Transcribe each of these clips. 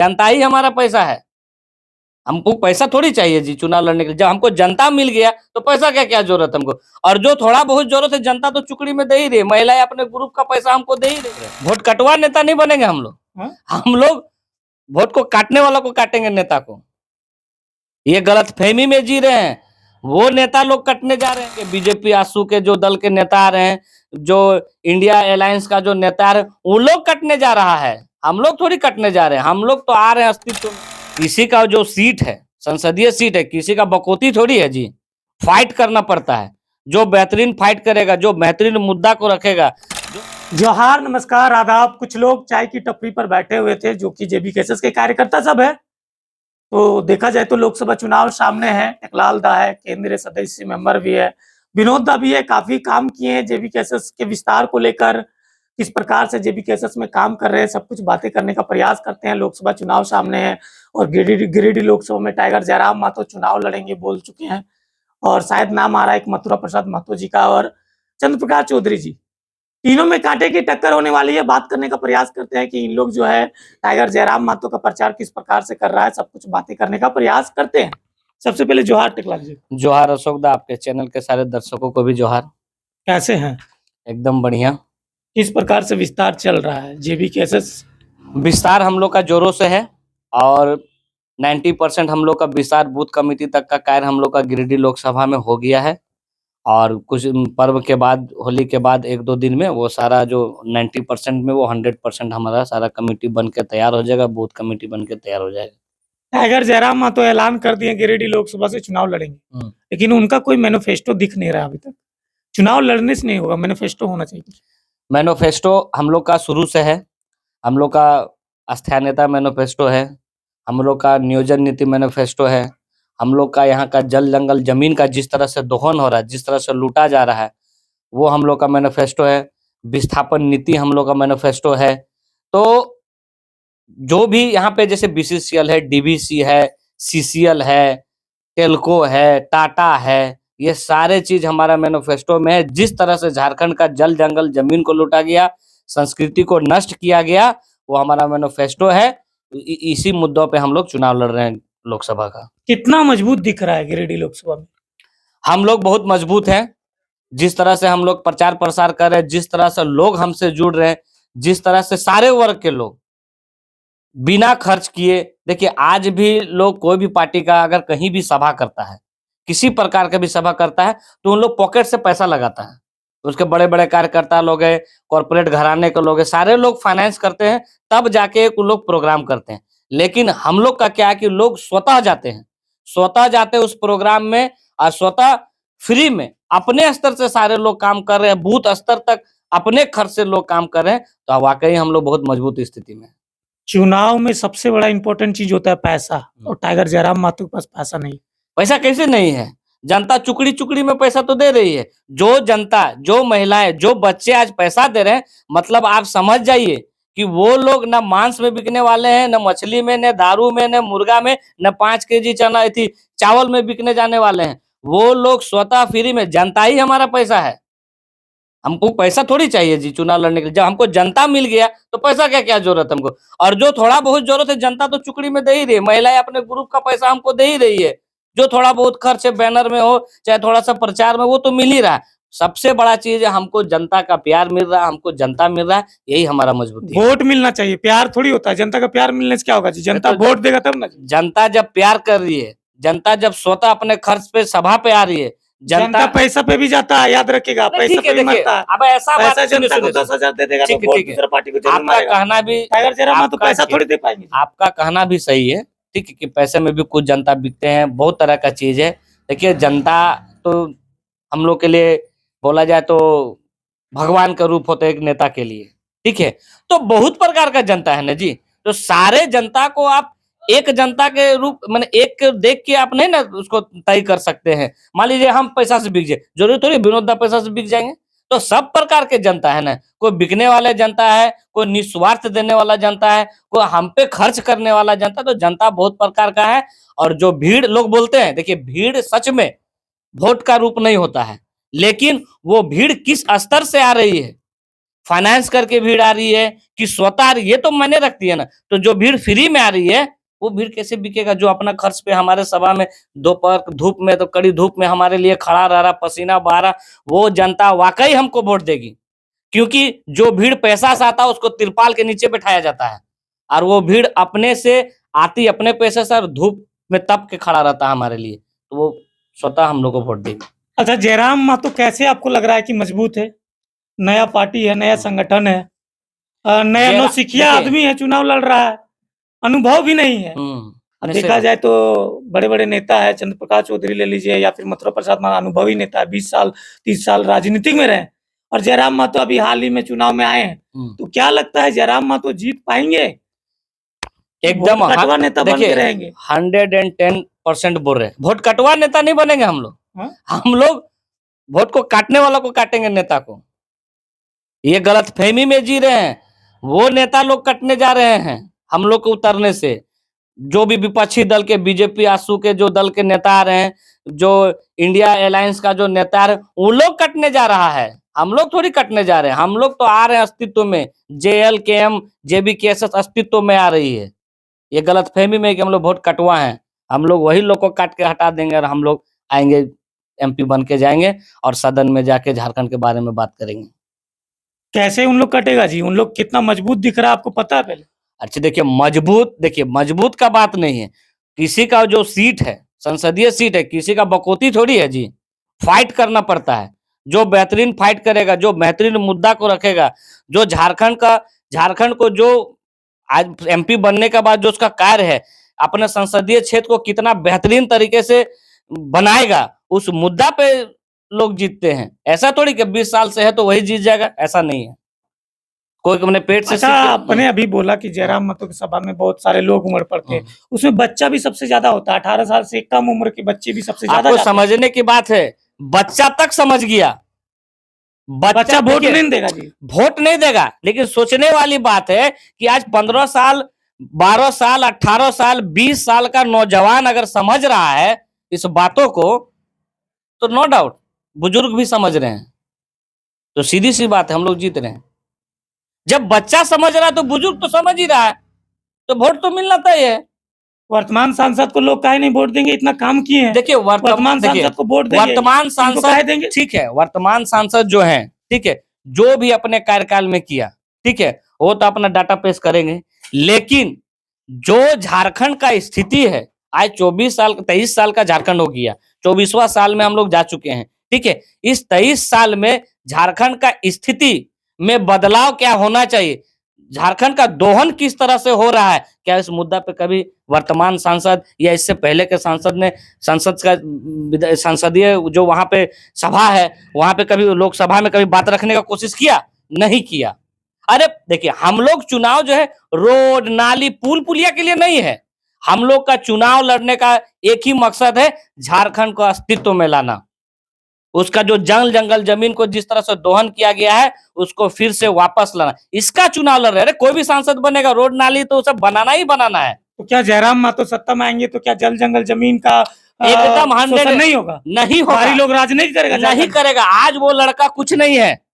जनता ही हमारा पैसा है। हमको पैसा थोड़ी चाहिए जी चुनाव लड़ने के लिए। जब हमको जनता मिल गया तो पैसा क्या क्या जरूरत हमको। और जो थोड़ा बहुत जरूरत है जनता तो चुकड़ी में दे ही रही है। महिलाएं अपने ग्रुप का पैसा हमको दे ही रही है। वोट कटवा नेता नहीं बनेंगे हम लोग। हम लोग वोट को काटने वालों को काटेंगे, नेता को। ये गलत फहमी में जी रहे हैं। वो नेता लोग कटने जा रहे हैं कि बीजेपी आसू के जो दल के नेता आ रहे हैं, जो इंडिया अलायंस का जो नेता आ रहे हैं, वो लोग कटने जा रहा है। हम लोग थोड़ी कटने जा रहे हैं। हम लोग तो आ रहे हैं अस्तित्व में। किसी का जो सीट है, संसदीय सीट है, किसी का बकौती थोड़ी है जी। फाइट करना पड़ता है। जो बेहतरीन फाइट करेगा, जो बेहतरीन मुद्दा को रखेगा। जोहार, नमस्कार, आदाब। कुछ लोग चाय की टपरी पर बैठे हुए थे जो कि जेबी केसेस के कार्यकर्ता सब है। तो देखा जाए तो लोकसभा चुनाव सामने है। टेकलाल दा है, केंद्रीय सदस्य मेंबर भी है, विनोद दा भी है। काफी काम किए हैं जेबी केसेस के विस्तार को लेकर, किस प्रकार से जेबी केसेस में काम कर रहे हैं, सब कुछ बातें करने का प्रयास करते हैं। लोकसभा चुनाव सामने है और गिरिडीह लोकसभा में टाइगर जयराम महतो चुनाव लड़ेंगे, बोल चुके हैं। और शायद नाम आ रहा है एक मथुरा प्रसाद महतो जी का और चंद्र प्रकाश चौधरी जी। तीनों में कांटे की टक्कर होने वाली है। बात करने का प्रयास करते हैं कि इन लोग जो है टाइगर जयराम महतो का प्रचार किस प्रकार से कर रहा है, सब कुछ बातें करने का प्रयास करते हैं। सबसे पहले जोहार टेकलाल जी। जोहार अशोक दा, आपके चैनल के सारे दर्शकों को भी जोहार। कैसे हैं? एकदम बढ़िया। किस प्रकार से विस्तार चल रहा है जेबी केसेस? विस्तार हम लोग का जोरों से है और 90% हम लोग का विस्तार बूथ कमेटी तक का कार्य हम लोग का गिरिडीह लोकसभा में हो गया है। और कुछ पर्व के बाद, होली के बाद 1-2 दिन में वो सारा जो 90% में वो 100% हमारा सारा कमेटी बन के तैयार हो जाएगा, बूथ कमेटी बन के तैयार हो जाएगा। टाइगर जयराम महतो ऐलान कर दिए गिरिडीह लोकसभा से चुनाव लड़ेंगे, लेकिन उनका कोई मैनिफेस्टो दिख नहीं रहा अभी तक। चुनाव लड़ने से नहीं होगा, मैनिफेस्टो होना चाहिए। मैनिफेस्टो हम लोग का शुरू से है। हम लोग का अस्थायी नेता मैनिफेस्टो है, हम लोग का नियोजन नीति मैनिफेस्टो है, हम लोग का यहाँ का जल जंगल जमीन का जिस तरह से दोहन हो रहा है, जिस तरह से लूटा जा रहा है, वो हम लोग का मैनिफेस्टो है। विस्थापन नीति हम लोग का मैनिफेस्टो है। तो जो भी यहाँ पे जैसे बीसीसीएल है, डीवीसी है, सीसीएल है, टेल्को है, टाटा है, ये सारे चीज हमारा मैनिफेस्टो में है। जिस तरह से झारखंड का जल जंगल जमीन को लूटा गया, संस्कृति को नष्ट किया गया, वो हमारा मैनिफेस्टो है। इसी मुद्दों पे हम लोग चुनाव लड़ रहे हैं लोकसभा का। कितना मजबूत दिख रहा है गिरिडीह लोकसभा में? हम लोग बहुत मजबूत हैं। जिस तरह से हम लोग प्रचार प्रसार कर रहे हैं, जिस तरह से लोग हमसे जुड़ रहे हैं, जिस तरह से सारे वर्ग के लोग बिना खर्च किए, देखिए आज भी लोग कोई भी पार्टी का अगर कहीं भी सभा करता है, किसी प्रकार का भी सभा करता है, तो उन लोग पॉकेट से पैसा लगाता है। उसके बड़े बड़े कार्यकर्ता लोग हैं, कॉर्पोरेट घराने के लोग हैं, सारे लोग फाइनेंस करते हैं, तब जाके उन लोग प्रोग्राम करते हैं। लेकिन हम लोग का क्या है कि लोग स्वतः जाते हैं, स्वतः जाते हैं उस प्रोग्राम में और स्वतः फ्री में अपने स्तर से सारे लोग काम कर रहे हैं, बूथ स्तर तक अपने खर्च से लोग काम कर रहे हैं। तो वाकई हम लोग बहुत मजबूत स्थिति में। चुनाव में सबसे बड़ा इंपॉर्टेंट चीज होता है पैसा, और टाइगर जयराम महतो के पास पैसा नहीं। पैसा कैसे नहीं है? जनता चुकड़ी चुकड़ी में पैसा तो दे रही है। जो जनता, जो महिलाएं, जो बच्चे आज पैसा दे रहे हैं, मतलब आप समझ जाइए कि वो लोग न मांस में बिकने वाले हैं, न मछली में, न दारू में, न मुर्गा में, न 5 केजी चना थी चावल में बिकने जाने वाले हैं। वो लोग स्वतः फ्री में, जनता ही हमारा पैसा है। हमको पैसा थोड़ी चाहिए जी चुनाव लड़ने के लिए। जब हमको जनता मिल गया तो पैसा क्या क्या जरूरत हमको। और जो थोड़ा बहुत जरूरत है जनता तो चुकड़ी में दे ही रही है। महिलाएं अपने ग्रुप का पैसा हमको दे ही रही है। जो थोड़ा बहुत खर्च है, बैनर में हो चाहे थोड़ा सा प्रचार में, वो तो मिल ही रहा है। सबसे बड़ा चीज है हमको जनता का प्यार मिल रहा है, हमको जनता मिल रहा है, यही हमारा मजबूती है। वोट मिलना चाहिए, प्यार थोड़ी होता है। जनता का प्यार मिलने से क्या होगा जी? जनता वोट देगा तब ना। जनता जब प्यार कर रही है, जनता जब स्वतः अपने खर्च पे सभा पे आ रही है, जनता पैसा पे भी जाता है, याद रखिएगा। पैसा पे भी मरता है। अब ऐसा पैसा जनता को 10,000 दे देगा तो वोट दूसरा पार्टी को जरूर मारेगा। आपका कहना भी, टाइगर जयराम महतो पैसा थोड़ी दे पाएंगे। आपका कहना भी सही है, ठीक है, कि पैसे में भी कुछ जनता बिकते हैं, बहुत तरह का चीज है। देखिए जनता तो हम लोग के लिए बोला जाए तो भगवान का रूप होता है एक नेता के लिए, ठीक है। तो बहुत प्रकार का जनता है ना जी। तो सारे जनता को आप एक जनता के रूप, माने एक देख के आप नहीं ना उसको तय कर सकते हैं। मान लीजिए हम पैसा से बिक जाए, जरूरी थोड़ी विनोद दा पैसा से बिक जाएंगे। तो सब प्रकार के जनता है ना, कोई बिकने वाला जनता है, कोई निस्वार्थ देने वाला जनता है, कोई हम पे खर्च करने वाला जनता। तो जनता बहुत प्रकार का है। और जो भीड़ लोग बोलते हैं, देखिए भीड़ सच में वोट का रूप नहीं होता है, लेकिन वो भीड़ किस स्तर से आ रही है, फाइनेंस करके भीड़ आ रही है कि स्वतः आ रही है, ये तो मायने रखती है ना। तो जो भीड़ फ्री में आ रही है वो भीड़ कैसे बिकेगा? जो अपना खर्च पे हमारे सभा में दोपहर धूप में, तो कड़ी धूप में हमारे लिए खड़ा रह रहा, पसीना बहा रहा, वो जनता वाकई हमको वोट देगी। क्योंकि जो भीड़ पैसा से आता है उसको तिरपाल के नीचे बैठाया जाता है, और वो भीड़ अपने से आती अपने पैसे से और धूप में तप के खड़ा रहता है हमारे लिए, तो वो स्वतः हम लोग को वोट देगी। अच्छा, जयराम महतो कैसे आपको लग रहा है कि मजबूत है? नया पार्टी है, नया संगठन है, नया जयरा- नौसिखिया देखिए- आदमी है, चुनाव लड़ रहा है, अनुभव भी नहीं है। अब निश्चय देखा बात। जाए तो बड़े-बड़े नेता है, चंद्र प्रकाश चौधरी ले लीजिए या फिर मथुरा प्रसाद महाना, अनुभवी नेता है, 20 साल 30 साल राजनीतिक में रहे, और जयराम महतो अभी हाल ही में चुनाव में आए हैं। तो क्या लगता है जयराम महतो जीत पाएंगे? एकदम वोट कटवा नेता बन के देखिए रहेंगे? 110% बोल रहे हैं, वोट कटवा नेता नहीं बनेंगे हम लोग। हाँ? हम लोग वोट को काटने वालों को काटेंगे, नेता को। ये गलतफहमी में जी रहे हैं, वो नेता लोग कटने जा रहे हैं हम लोग को उतरने से। जो भी विपक्षी दल के, बीजेपी आसू के जो दल के नेता आ रहे हैं, जो इंडिया अलायंस का जो नेता आ रहे हैं, वो लोग कटने जा रहा है, हम लोग थोड़ी कटने जा रहे हैं। हम लोग तो आ रहे हैं अस्तित्व में, JLKM JBKSS अस्तित्व में आ रही है। ये गलतफहमी में कि हम लोग वोट कटवा हैं, हम लोग वही लोग को काट के हटा देंगे और हम लोग आएंगे, MP बन के जाएंगे और सदन में जाके झारखंड के बारे में बात करेंगे। कैसे उन लोग कटेगा जी? उन लोग कितना मजबूत दिख रहा है आपको पता है पहले? अच्छा देखिए मजबूत का बात नहीं है, किसी का जो सीट है, संसदीय सीट है, किसी का बकौती थोड़ी है जी। फाइट करना पड़ता है, जो बेहतरीन फाइट करेगा, जो बेहतरीन मुद्दा को रखेगा, जो झारखंड को जो आज MP बनने के बाद जो उसका कार्य है, अपने संसदीय क्षेत्र को कितना बेहतरीन तरीके से बनाएगा, उस मुद्दा पे लोग जीतते हैं। ऐसा थोड़ी कि 20 साल से है तो वही जीत जाएगा, ऐसा नहीं है। कोई अपने पेट से अच्छा, सीख के- आपने अभी बोला कि जयराम महतो की सभा में बहुत सारे लोग उमड़ पड़ते हैं, हाँ। उसमें बच्चा भी सबसे ज्यादा होता है, 18 साल से कम उम्र के बच्चे भी सबसे ज्यादा आपको जाते हैं। समझने की बात है, बच्चा तक समझ गया, बच्चा वोट देखिए, नहीं देगा जी। वोट नहीं देगा, लेकिन सोचने वाली बात है कि आज 15 साल 12 साल 18 साल 20 साल का नौजवान अगर समझ रहा है इस बातों को, तो नो डाउट बुजुर्ग भी समझ रहे हैं। तो सीधी सी बात है, हम लोग जीत रहे हैं। जब बच्चा समझ रहा है तो बुजुर्ग तो समझ ही रहा है, तो वोट तो मिलना तय है। वर्तमान सांसद को लोग काहे नहीं वोट देंगे? इतना काम किए हैं, देखिए वर्तमान सांसद को वोट देंगे, वर्तमान इनको काहे सांसद देंगे? ठीक है, वर्तमान सांसद जो हैं, ठीक है, जो भी अपने कार्यकाल में किया, ठीक है, वो तो अपना डाटा पेश करेंगे। लेकिन जो झारखंड का स्थिति है, आज 23 साल का झारखंड हो गया, 24वां साल में हम लोग जा चुके हैं, ठीक है। इस 23 साल में झारखंड का स्थिति में बदलाव क्या होना चाहिए, झारखंड का दोहन किस तरह से हो रहा है, क्या इस मुद्दा पे कभी वर्तमान सांसद या इससे पहले के सांसद ने संसदीय जो वहां पे सभा है, वहां पे कभी लोकसभा में कभी बात रखने का कोशिश किया? नहीं किया। अरे देखिए, हम लोग चुनाव जो है रोड नाली पुल पुलिया के लिए नहीं है, हम लोग का चुनाव लड़ने का एक ही मकसद है, झारखंड को अस्तित्व में लाना। उसका जो जंगल जमीन को जिस तरह से दोहन किया गया है, उसको फिर से वापस लाना, इसका चुनाव लड़ रहे हैं। कोई भी सांसद बनेगा, रोड नाली तो सब बनाना ही बनाना है। तो क्या जयराम महतो सत्ता में आएंगे तो क्या जल जंगल जमीन का एकदम 100 शोषण नहीं होगा? नहीं होगा, बाहरी लोग राज नहीं करेगा? नहीं करेगा। आज वो लड़का कुछ नहीं है।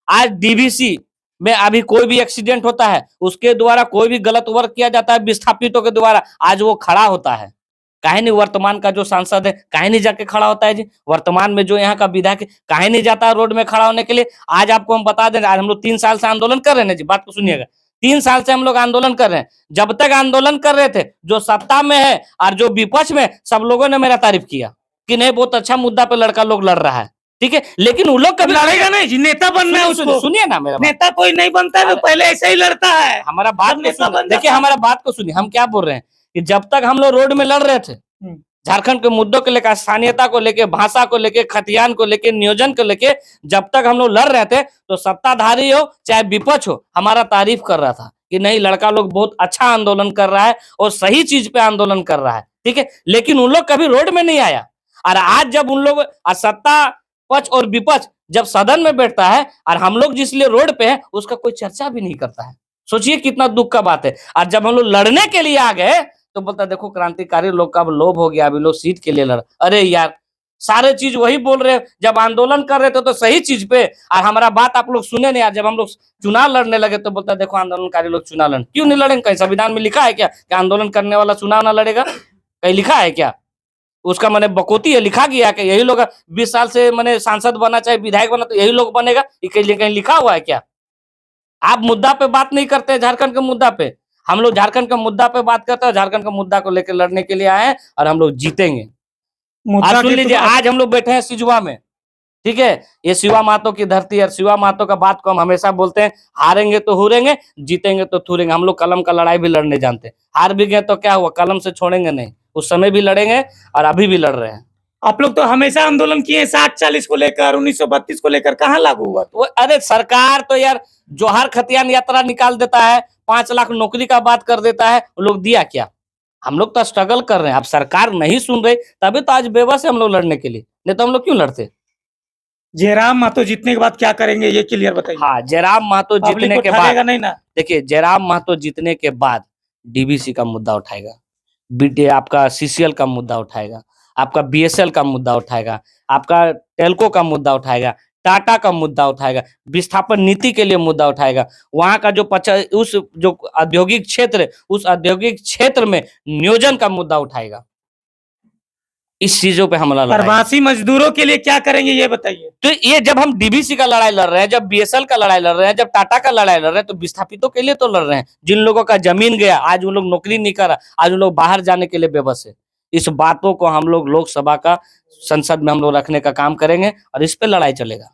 आज DVC में अभी कोई भी एक्सीडेंट होता है, उसके द्वारा कोई भी गलत वर्क किया जाता है विस्थापितों के द्वारा, आज वो खड़ा होता है। काहे नहीं वर्तमान का जो सांसद है, काहे नहीं जाके खड़ा होता है जी? वर्तमान में जो यहाँ का विधायक है, काहे नहीं जाता है रोड में खड़ा होने के लिए? आज आपको हम बता दें, आज हम लोग 3 साल से आंदोलन कर रहे हैं जी, बात को सुनिएगा। 3 साल से हम लोग आंदोलन कर रहे हैं। जब तक आंदोलन कर रहे थे, जो सत्ता में है और जो विपक्ष में, सब लोगों ने मेरा तारीफ किया कि नहीं बहुत अच्छा मुद्दा पे लड़का लोग लड़ रहा है, ठीक है। लेकिन उन लोग कभी लड़ेगा नहीं जी, नेता बनना है उसको। सुनिए ना मेरा बात। नेता कोई नहीं बनता है, वो पहले ऐसे ही लड़ता है। हमारा बात को नेता सुनिए, बन जाता देखिए है। हमारा बात को सुनिए, हम क्या बोल रहे हैं कि जब तक हम लोग रोड में लड़ रहे थे, झारखंड के मुद्दों को लेकर, स्थानीयता को लेकर, भाषा को लेकर, खतियान को लेकर, नियोजन को लेकर, जब तक हम लोग लड़ रहे थे, तो सत्ताधारी हो चाहे विपक्ष हो, हमारा तारीफ कर रहा था कि नहीं लड़का लोग बहुत अच्छा आंदोलन कर रहा है और सही चीज पे आंदोलन कर रहा है, ठीक है। लेकिन उन लोग कभी रोड में नहीं आया। और आज जब उन लोग सत्ता पक्ष और विपक्ष जब सदन में बैठता है और हम लोग जिस लिए रोड पे है, उसका कोई चर्चा भी नहीं करता है। सोचिए कितना दुख का बात है। और जब हम लोग लड़ने के लिए आ गए तो बोलता देखो क्रांतिकारी लोग का अब लोभ हो गया, अभी लोग सीट के लिए लड़। अरे यार, सारे चीज वही बोल रहे हैं। जब आंदोलन कर रहे थे तो सही चीज पे, और हमारा बात आप लोग सुने नहीं। जब हम लोग चुनाव लड़ने लगे तो बोलता है देखो आंदोलनकारी लोग चुनाव लड़, क्यों नहीं लड़ेंगे? कहीं संविधान में लिखा है क्या कि आंदोलन करने वाला चुनाव ना लड़ेगा? कहीं लिखा है क्या? उसका मैंने बकोती है, लिखा गया कि यही लोग 20 साल से मैंने सांसद बना चाहे विधायक बना तो यही लोग बनेगा, ये कहीं लिखा हुआ है क्या? आप मुद्दा पे बात नहीं करते, झारखंड के मुद्दा पे। हम लोग झारखंड के मुद्दा पे बात करते हैं, झारखंड के मुद्दा को लेकर लड़ने के लिए आए हैं और हम लोग जीतेंगे। मुद्दा आज सुन के लीजिए, तो आज हम लोग बैठे हैं सिजुआ में, ठीक है? ये शिवा मातो की धरती है। शिवा मातो का बात को हम हमेशा बोलते हैं, हारेंगे तो हुरेंगे, जीतेंगे तो थूरेंगे। हम लोग कलम का लड़ाई भी लड़ने जानते हैं। हार भी गए तो क्या हुआ, कलम से छोड़ेंगे नहीं। उस समय भी लड़ेंगे और अभी भी लड़ रहे हैं। आप लोग तो हमेशा आंदोलन किए 60-40 को लेकर, 1932 को लेकर, कहाँ लागू हुआ? वो अरे सरकार तो यार जोहार खतियान यात्रा निकाल देता है, 5 लाख नौकरी का बात कर देता है, वो लोग दिया क्या? हम लोग तो स्ट्रगल कर रहे हैं। अब सरकार नहीं सुन रही, तभी तो आज बेबस है हम लोग लड़ने के लिए, नहीं तो हम लोग क्यों लड़ते? जयराम महतो जीतने के बाद क्या करेंगे, ये क्लियर बताइए। हाँ, जयराम महतो पब्लिक जीतने को के ठगेगा बाद, नहीं ना? देखिए जयराम महतो जीतने के बाद डीबीसी का मुद्दा उठाएगा, बीटी आपका सीसीएल का मुद्दा उठाएगा, आपका बीएसएल का मुद्दा उठाएगा, आपका टेल्को का मुद्दा उठाएगा, टाटा का मुद्दा उठाएगा, विस्थापन नीति के लिए मुद्दा उठाएगा। वहां का जो उस जो औद्योगिक क्षेत्र है, उस औद्योगिक क्षेत्र में नियोजन का मुद्दा उठाएगा। इस चीजों पे हमला लड़ाएगा। प्रवासी मजदूरों के लिए क्या करेंगे, ये बताइए। तो ये जब हम डीबीसी का लड़ाई लड़ रहे हैं, जब बीएसएल का लड़ाई लड़ रहे हैं, जब टाटा का लड़ाई लड़ रहे हैं, तो विस्थापितों के लिए तो लड़ रहे हैं। जिन लोगों का जमीन गया, आज उन लोग नौकरी नहीं कर रहा, आज उन लोग बाहर जाने के लिए बेबस है। इस बातों को हम लोग लोकसभा का, संसद में हम लोग रखने का काम करेंगे और इस पे लड़ाई चलेगा।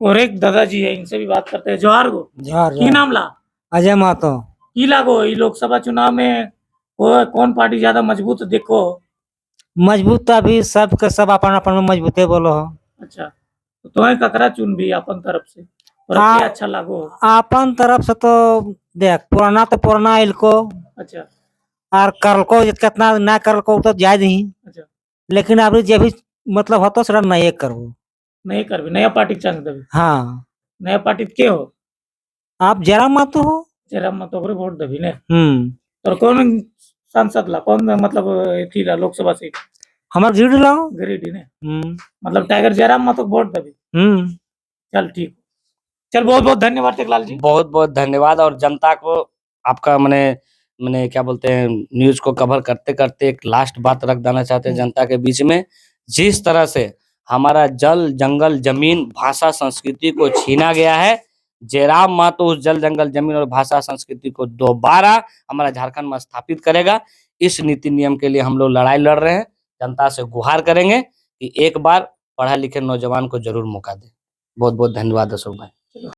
और एक दादाजी है, इनसे भी बात करते हैं। जोहार गो, जोहार की जोहार। नाम ला? अजय महतो। की लागो ई लोकसभा चुनाव में कौन पार्टी ज्यादा मजबूत देखो? मजबूत तो अभी सब के सब अपन अपन में मजबूते बोलो हो। अच्छा, तो तुम्हें ककरा चुन भी अपन तरफ से, और हाँ। के अच्छा लागो? अपन तरफ से तो देख, पुराना तो पुराना आइल को, अच्छा और करल को कितना ना करल को तो जायज ही। अच्छा, लेकिन अभी जे भी मतलब होतो सर नहीं करो। नहीं कर भी नया पार्टी चांस देबे। हाँ, नया पार्टी के हो? आप जयराम महतो हो। जयराम महतो को वोट देबी ने? हम्म। और कौन सांसद ला, कौन मतलब थी ला लोकसभा सीट? हमार गिरडी लाओ। गिरिडीह ने, मतलब टाइगर जयराम महतो को वोट देबी। हम्म। चल ठीक, चल बहुत बहुत धन्यवाद टेकलाल जी। बहुत बहुत धन्यवाद। और जनता को आपका मैंने क्या बोलते हैं, न्यूज को कवर करते करते एक लास्ट बात रख देना चाहते हैं जनता के बीच में। जिस तरह से हमारा जल जंगल जमीन भाषा संस्कृति को छीना गया है, जयराम महतो उस जल जंगल जमीन और भाषा संस्कृति को दोबारा हमारा झारखंड में स्थापित करेगा। इस नीति नियम के लिए हम लोग लड़ाई लड़ रहे हैं। जनता से गुहार करेंगे कि एक बार पढ़ा लिखे नौजवान को जरूर मौका दे। बहुत बहुत धन्यवाद अशोक भाई।